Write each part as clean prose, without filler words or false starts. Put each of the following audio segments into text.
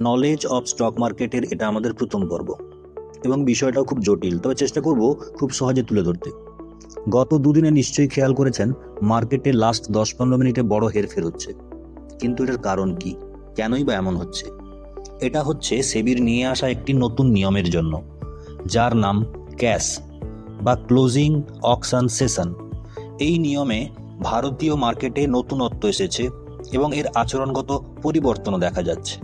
Knowledge of stock মার্কেটের এটা আমাদের প্রথম পর্ব এবং বিষয়টাও খুব জটিল, তবে চেষ্টা করব খুব সহজে তুলে ধরতে। গত দুদিনে নিশ্চয়ই খেয়াল করেছেন মার্কেটে লাস্ট 10-15 মিনিটে বড় হেরফের হচ্ছে, কিন্তু এটার কারণ কি, কেনই বা এমন হচ্ছে? এটা হচ্ছে সেবির নিয়ে আসা একটি নতুন নিয়মের জন্য, যার নাম ক্যাশ বা ক্লোজিং অকশন সেশন। এই নিয়মে ভারতীয় মার্কেটে নতুনত্ব এসেছে এবং এর আচরণগত পরিবর্তনও দেখা যাচ্ছে।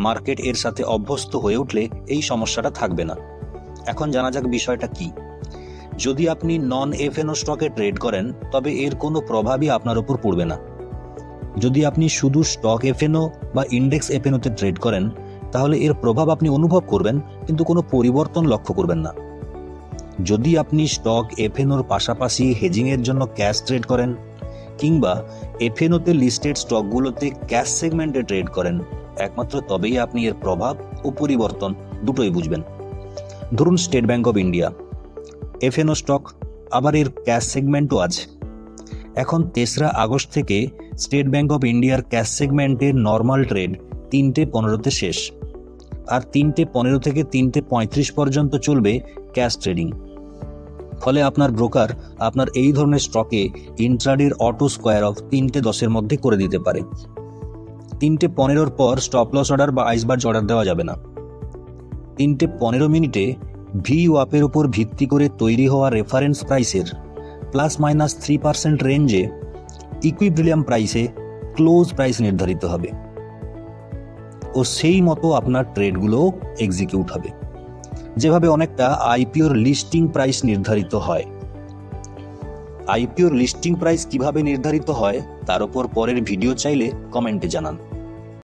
মার্কেট এর সাথে অভ্যস্ত হয়ে উঠলে এই সমস্যাটা থাকবে না। এখন জানা যাক বিষয়টা কি। যদি আপনি নন এফএনও স্টকে ট্রেড করেন তবে এর কোনো প্রভাবই আপনার উপর পড়বে না। যদি আপনি শুধু স্টক এফএনও বা ইন্ডেক্স এফএনওতে ট্রেড করেন তাহলে এর প্রভাব আপনি অনুভব করবেন, কিন্তু কোনো পরিবর্তন লক্ষ্য করবেন না। যদি আপনি স্টক এফএনওর পাশাপাশি হেজিংয়ের জন্য ক্যাশ ট্রেড করেন কিংবা এফএনওতে লিস্টেড স্টকগুলোতে ক্যাশ সেগমেন্টে ট্রেড করেন, একমাত্র তবেই আপনি এর প্রভাব ও পরিবর্তন দুটোই বুঝবেন। ধরুন state bank of India F&O stock, আবার এর ক্যাশ সেগমেন্টও আছে। এখন 3রা আগস্ট থেকে স্টেট ব্যাংক অফ ইন্ডিয়ার ক্যাশ সেগমেন্টের নর্মাল ট্রেড 3:15 শেষ, আর 3:15 থেকে 3:35 পর্যন্ত চলবে ক্যাশ ট্রেডিং। ফলে আপনার ব্রোকার আপনার এই ধরনের স্টকে ইন্ট্রাডের অটো স্কোয়ার অফ 3:10 মধ্যে করে দিতে পারে। 3:15 পর স্টপ লস অর্ডার বা আইসবার্জ অর্ডার দেওয়া যাবে না। 3:15 ভি ওয়াপের উপর ভিত্তি করে তৈরি হওয়া রেফারেন্স প্রাইসের ±3% রেঞ্জে ইকুইব্রিলিয়াম প্রাইসে ক্লোজ প্রাইস নির্ধারিত হবে ও সেই মতো আপনার ট্রেডগুলো এক্সিকিউট হবে, যেভাবে অনেকটা আইপিওর লিস্টিং প্রাইস নির্ধারিত হয়। আইপিওর লিস্টিং প্রাইস কিভাবে নির্ধারিত হয় তার উপর পরের ভিডিও চাইলে কমেন্টে জানান।